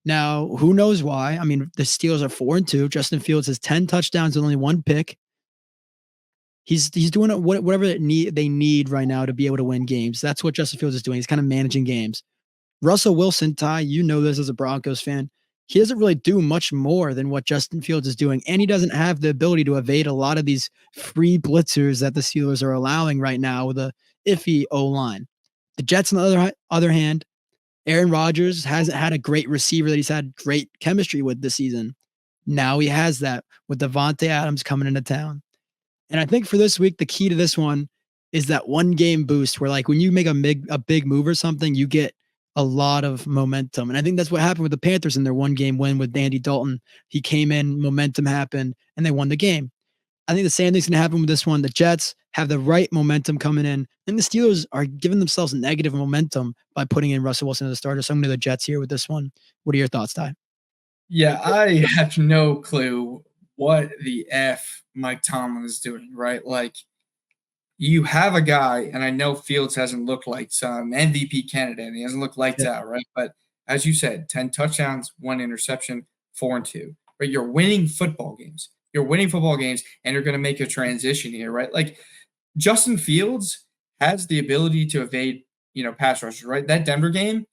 [SPEAKER 1] Now, who knows why? The Steelers are 4-2. Justin Fields has 10 touchdowns and only 1 pick. He's doing whatever they need right now to be able to win games. That's what Justin Fields is doing. He's kind of managing games. Russell Wilson, Ty, you know this as a Broncos fan. He doesn't really do much more than what Justin Fields is doing, and he doesn't have the ability to evade a lot of these free blitzers that the Steelers are allowing right now with a iffy O-line. The Jets, on the other hand, Aaron Rodgers hasn't had a great receiver that he's had great chemistry with this season. Now he has that with Davante Adams coming into town. And I think for this week, the key to this one is that one game boost where, like, when you make a big move or something, you get a lot of momentum. And I think that's what happened with the Panthers in their one game win with Andy Dalton. He came in, momentum happened, and they won the game. I think the same thing's going to happen with this one. The Jets have the right momentum coming in, and the Steelers are giving themselves negative momentum by putting in Russell Wilson as a starter. So I'm going to the Jets here with this one. What are your thoughts, Ty?
[SPEAKER 2] Yeah, I have no clue what the F Mike Tomlin is doing, right? Like, you have a guy, and I know Fields hasn't looked like some MVP candidate, and he hasn't looked lights out, right? But as you said, 10 touchdowns, 1 interception, 4-2, right? You're winning football games. You're winning football games, and you're going to make a transition here, right? Like, Justin Fields has the ability to evade, pass rushers, right? That Denver game,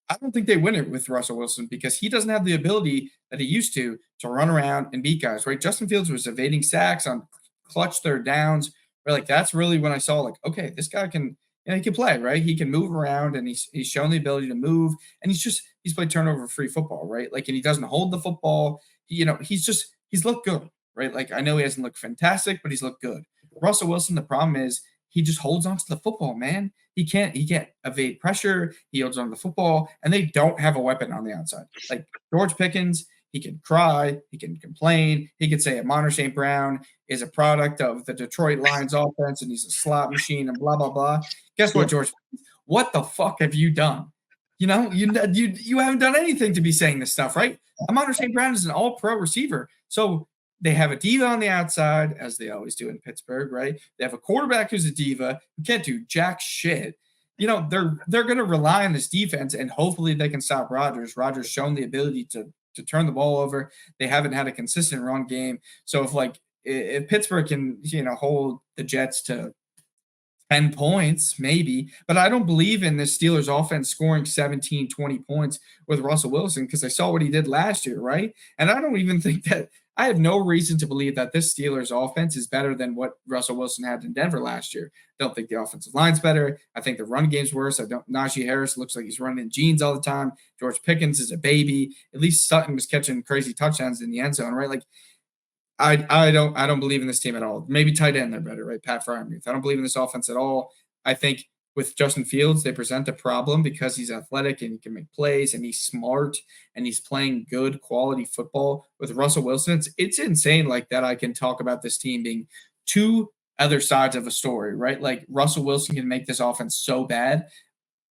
[SPEAKER 2] I don't think they win it with Russell Wilson because he doesn't have the ability that he used to run around and beat guys, right? Justin Fields was evading sacks on clutch third downs, right? Like, that's really when I saw, like, okay, this guy can, he can play, right? He can move around, and he's shown the ability to move, and he's played turnover free football, right? Like, and he doesn't hold the football. He's looked good, right? Like, I know he hasn't looked fantastic, but he's looked good. Russell Wilson, the problem is he just holds on to the football, man. He can't evade pressure. He holds on to the football, and they don't have a weapon on the outside. Like George Pickens, he can cry, he can complain, he could say Amon St. Brown is a product of the Detroit Lions offense, and he's a slot machine, and blah blah blah. Guess what, George? What the fuck have you done? You haven't done anything to be saying this stuff, right? Amon St. Brown is an All-Pro receiver, so they have a diva on the outside, as they always do in Pittsburgh, right? They have a quarterback who's a diva who can't do jack shit. They're going to rely on this defense, and hopefully they can stop Rodgers. Rodgers shown the ability to turn the ball over. They haven't had a consistent run game. So if Pittsburgh can, hold the Jets to 10 points, maybe. But I don't believe in the Steelers offense scoring 17, 20 points with Russell Wilson because I saw what he did last year, right? And I don't even think that – I have no reason to believe that this Steelers offense is better than what Russell Wilson had in Denver last year. I don't think the offensive line's better. I think the run game's worse. Najee Harris looks like he's running in jeans all the time. George Pickens is a baby. At least Sutton was catching crazy touchdowns in the end zone, right? Like, I don't believe in this team at all. Maybe tight end they're better, right? Pat Freiermuth. I don't believe in this offense at all. I think with Justin Fields, they present a problem because he's athletic and he can make plays and he's smart and he's playing good quality football. With Russell Wilson, it's insane like that. I can talk about this team being two other sides of a story, right? Like Russell Wilson can make this offense so bad.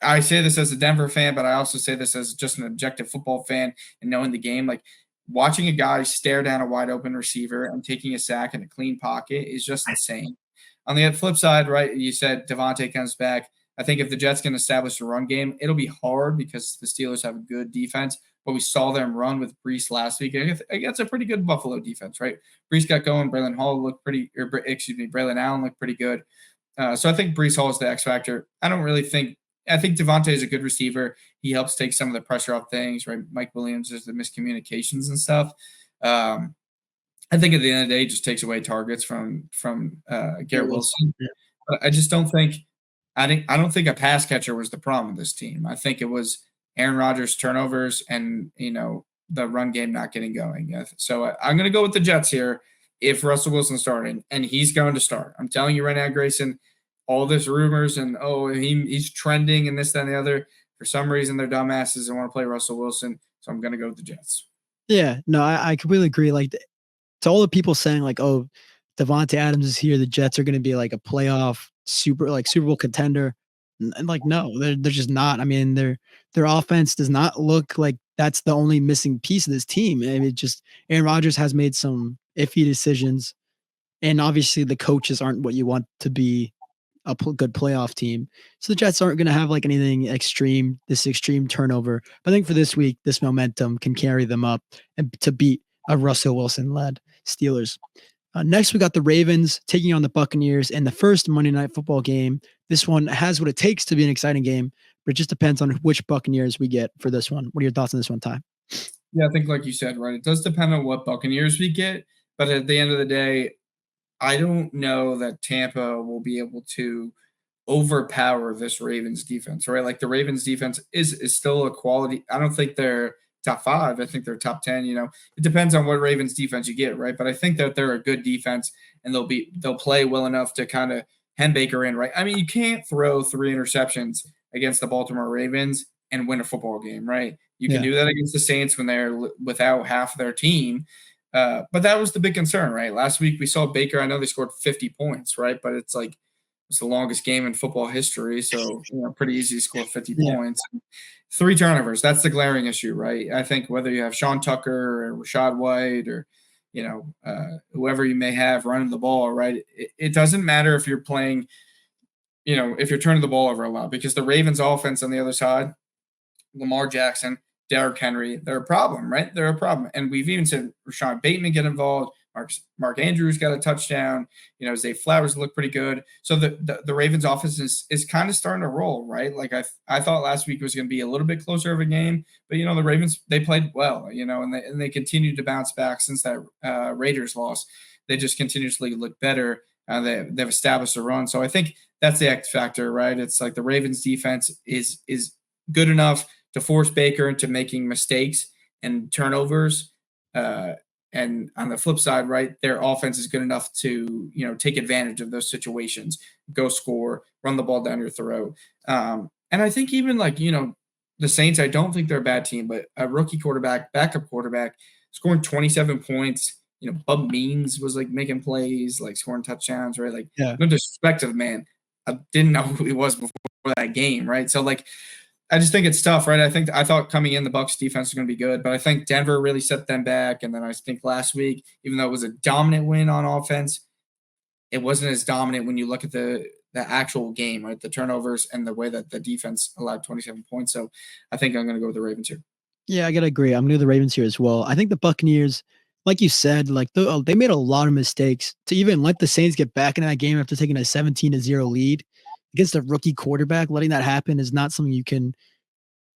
[SPEAKER 2] I say this as a Denver fan, but I also say this as just an objective football fan and knowing the game. Like, watching a guy stare down a wide open receiver and taking a sack in a clean pocket is just insane. On the flip side, right, you said Davante comes back. I think if the Jets can establish a run game, it'll be hard because the Steelers have a good defense, but we saw them run with Brees last week. It's a pretty good Buffalo defense, right? Brees got going. Braylon Allen looked pretty good. So I think Brees Hall is the X factor. I think Davante is a good receiver. He helps take some of the pressure off things, right? Mike Williams is the miscommunications and stuff. I think at the end of the day, it just takes away targets from Garrett Wilson. But I just don't think I don't think a pass catcher was the problem with this team. I think it was Aaron Rodgers' turnovers and the run game not getting going. So I'm going to go with the Jets here if Russell Wilson's starting, and he's going to start. I'm telling you right now, Grayson. All this rumors and he's trending and this, that, and the other. For some reason, they're dumbasses and want to play Russell Wilson, so I'm going to go with the Jets.
[SPEAKER 1] Yeah, no, I completely agree. Like, to all the people saying like, "Oh, Davante Adams is here, the Jets are going to be like a playoff Super Bowl contender," and like, no, they're just not. I mean, their offense does not look like that's the only missing piece of this team. I mean, just Aaron Rodgers has made some iffy decisions, and obviously the coaches aren't what you want to be a good playoff team. So the Jets aren't going to have like anything extreme turnover. But I think for this week, this momentum can carry them up and to beat a Russell Wilson led Steelers. Next, we got the Ravens taking on the Buccaneers in the first Monday Night Football game. This one has what it takes to be an exciting game, but it just depends on which Buccaneers we get for this one. What are your thoughts on this one, Ty?
[SPEAKER 2] Yeah, I think like you said, right, it does depend on what Buccaneers we get, but at the end of the day, I don't know that Tampa will be able to overpower this Ravens defense, right? Like the Ravens defense is still a quality. I don't think they're top 5. I think they're top 10. It depends on what Ravens defense you get, right? But I think that they're a good defense and they'll play well enough to kind of hem Baker in, right? I mean, you can't throw 3 interceptions against the Baltimore Ravens and win a football game, right? You can do that against the Saints when they're without half their team. But that was the big concern, right? Last week we saw Baker. I know they scored 50 points, right? But it's like it's the longest game in football history, so pretty easy to score 50 points. 3 turnovers. That's the glaring issue, right? I think whether you have Sean Tucker or Rashad White or whoever you may have running the ball, right? It doesn't matter if you're playing, if you're turning the ball over a lot, because the Ravens offense on the other side, Lamar Jackson, Derrick Henry, they're a problem, right? They're a problem. And we've even seen Rashad Bateman get involved. Mark Andrews got a touchdown. Zay Flowers looked pretty good. So the Ravens offense is kind of starting to roll, right? Like I thought last week was going to be a little bit closer of a game, but the Ravens, they played well, and they continued to bounce back since that Raiders loss. They just continuously look better. They've established a run. So I think that's the X factor, right? It's like the Ravens defense is good enough to force Baker into making mistakes and turnovers. And on the flip side, right, their offense is good enough to, take advantage of those situations, go score, run the ball down your throat. And I think even the Saints, I don't think they're a bad team, but a rookie quarterback, backup quarterback, scoring 27 points. Bub Means was like making plays, like scoring touchdowns, right? Like no disrespect to the man. I didn't know who he was before that game, right? So I just think it's tough, right? I thought coming in the Bucs defense was going to be good, but I think Denver really set them back. And then I think last week, even though it was a dominant win on offense, it wasn't as dominant when you look at the actual game, right? The turnovers and the way that the defense allowed 27 points. So I think I'm going to go with the Ravens here.
[SPEAKER 1] Yeah, I gotta agree. I'm going to do the Ravens here as well. I think the Buccaneers, like you said, they made a lot of mistakes to even let the Saints get back in that game after taking a 17-0 lead against a rookie quarterback. Letting that happen is not something you can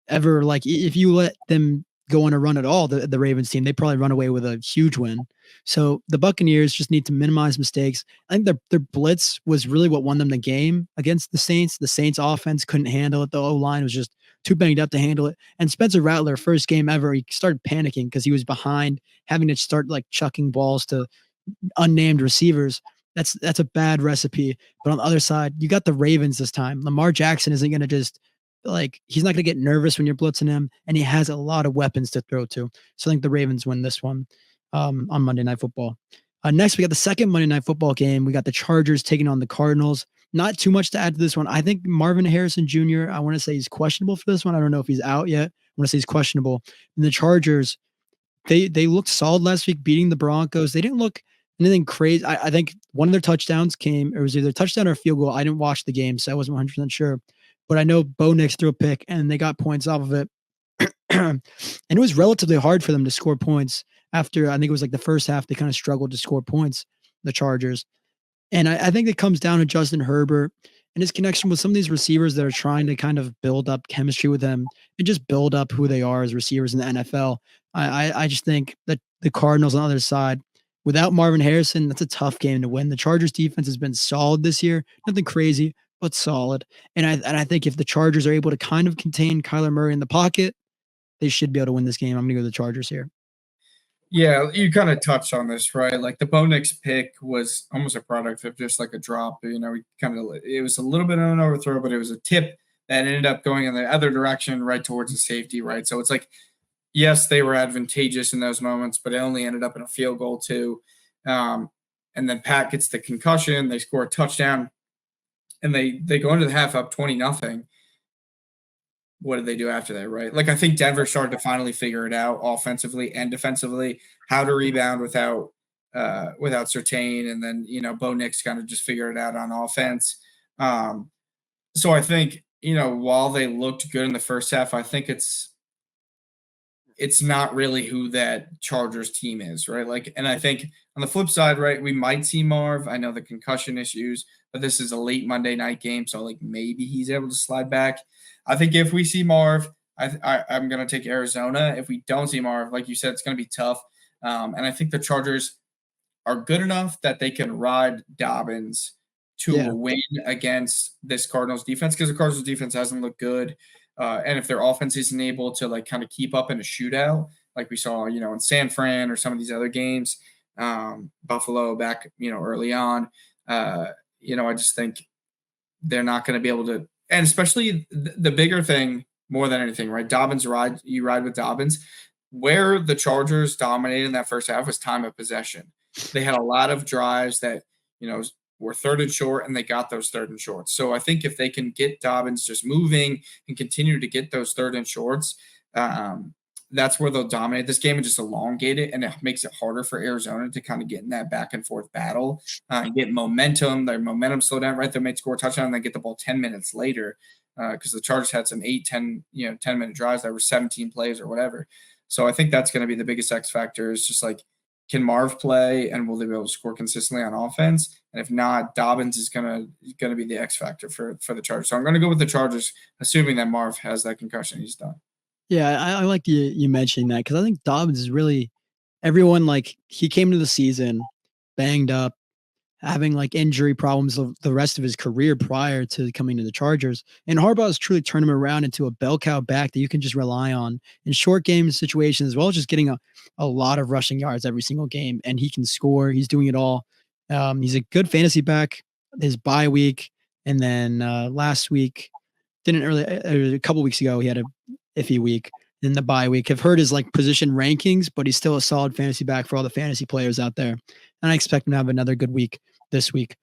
[SPEAKER 1] ever, like, if you let them go on a run at all, the Ravens team, they probably run away with a huge win. So the Buccaneers just need to minimize mistakes. I think their blitz was really what won them the game against the Saints. The Saints offense couldn't handle it. The O-line was just too banged up to handle it. And Spencer Rattler, first game ever, he started panicking because he was behind, having to start like chucking balls to unnamed receivers. That's a bad recipe. But on the other side, you got the Ravens this time. Lamar Jackson isn't going to just he's not going to get nervous when you're blitzing him, and he has a lot of weapons to throw to. So I think the Ravens win this one on Monday Night Football. Next, we got the second Monday Night Football game. We got the Chargers taking on the Cardinals. Not too much to add to this one. I think Marvin Harrison Jr., I want to say he's questionable for this one. I don't know if he's out yet. I want to say he's questionable. And the Chargers, they looked solid last week, beating the Broncos. They didn't look anything crazy. I think one of their touchdowns it was either a touchdown or a field goal. I didn't watch the game, so I wasn't 100% sure. But I know Bo Nix threw a pick, and they got points off of it. And it was relatively hard for them to score points after, I think it was like the first half, they kind of struggled to score points, the Chargers. And I think it comes down to Justin Herbert and his connection with some of these receivers that are trying to kind of build up chemistry with him and just build up who they are as receivers in the NFL. I just think that the Cardinals on the other side, without Marvin Harrison, that's a tough game to win. The Chargers defense has been solid this year. Nothing crazy, but solid. And I think if the Chargers are able to kind of contain Kyler Murray in the pocket, they should be able to win this game. I'm going to go with the Chargers here.
[SPEAKER 2] Yeah, you kind of touched on this, right? Like the Bo Nix pick was almost a product of just like a drop. It was a little bit of an overthrow, but it was a tip that ended up going in the other direction, right towards the safety, right? So it's like, yes, they were advantageous in those moments, but it only ended up in a field goal too. And then Pat gets the concussion, they score a touchdown, and they go into the half up 20-0. What did they do after that, right? Like I think Denver started to finally figure it out offensively and defensively, how to rebound without Surtain, and then Bo Nix kind of just figured it out on offense. So I think while they looked good in the first half, I think it's not really who that Chargers team is, right? Like, and I think on the flip side, right, we might see Marv. I know the concussion issues, but this is a late Monday night game, so like maybe he's able to slide back. I think if we see Marv, I'm going to take Arizona. If we don't see Marv, like you said, it's going to be tough. And I think the Chargers are good enough that they can ride Dobbins to a win against this Cardinals defense, because the Cardinals defense hasn't looked good. And if their offense isn't able to like kind of keep up in a shootout, like we saw, in San Fran or some of these other games, Buffalo back, early on, I just think they're not going to be able to, and especially the bigger thing more than anything, right? You ride with Dobbins. Where the Chargers dominated in that first half was time of possession. They had a lot of drives that, were third and short, and they got those third and shorts. So I think if they can get Dobbins just moving and continue to get those third and shorts, that's where they'll dominate this game and just elongate it, and it makes it harder for Arizona to kind of get in that back and forth battle and get momentum. Their momentum slow down, right? They may score a touchdown and then get the ball 10 minutes later because the Chargers had some 10-minute drives that were 17 plays or whatever. So I think that's going to be the biggest X factor, is just like, can Marv play, and will they be able to score consistently on offense? And if not, Dobbins is gonna be the X factor for the Chargers. So I'm going to go with the Chargers, assuming that Marv has that concussion. He's done.
[SPEAKER 1] Yeah, I like you mentioning that, because I think Dobbins is really, everyone, like, he came to the season banged up, having like injury problems of the rest of his career prior to coming to the Chargers. And Harbaugh has truly turned him around into a bell cow back that you can just rely on in short game situations, as well as just getting a lot of rushing yards every single game. And he can score. He's doing it all. He's a good fantasy back. His bye week, and then last week, a couple weeks ago, he had a iffy week. In the bye week, have heard his like position rankings, but he's still a solid fantasy back for all the fantasy players out there. And I expect him to have another good week this week.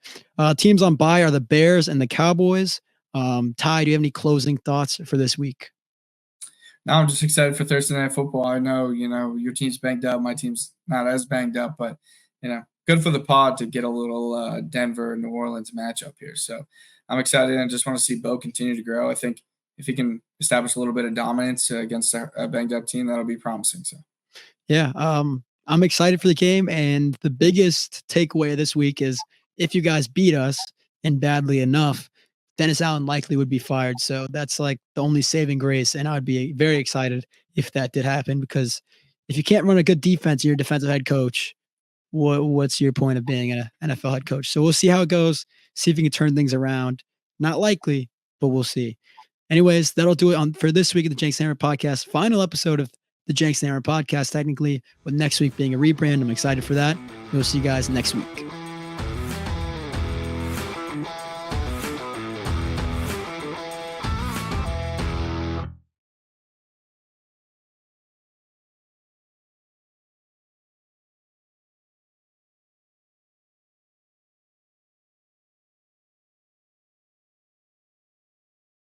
[SPEAKER 1] Teams on bye are the Bears and the Cowboys. Ty, do you have any closing thoughts for this week?
[SPEAKER 2] No, I'm just excited for Thursday Night Football. I know, your team's banged up. My team's not as banged up, but, good for the pod to get a little Denver-New Orleans matchup here. So I'm excited and just want to see Bo continue to grow. I think if he can establish a little bit of dominance against a banged-up team, that'll be promising. So,
[SPEAKER 1] yeah, I'm excited for the game, and the biggest takeaway this week is if you guys beat us, and badly enough, Dennis Allen likely would be fired. So that's like the only saving grace, and I'd be very excited if that did happen, because if you can't run a good defense, you're a defensive head coach. What's your point of being an NFL head coach? So we'll see how it goes, see if you can turn things around. Not likely, but we'll see. Anyways, that'll do it for this week of the Jenks and Hammer podcast. Final episode of the Jenks and Hammer podcast, technically, with next week being a rebrand. I'm excited for that. We'll see you guys next week.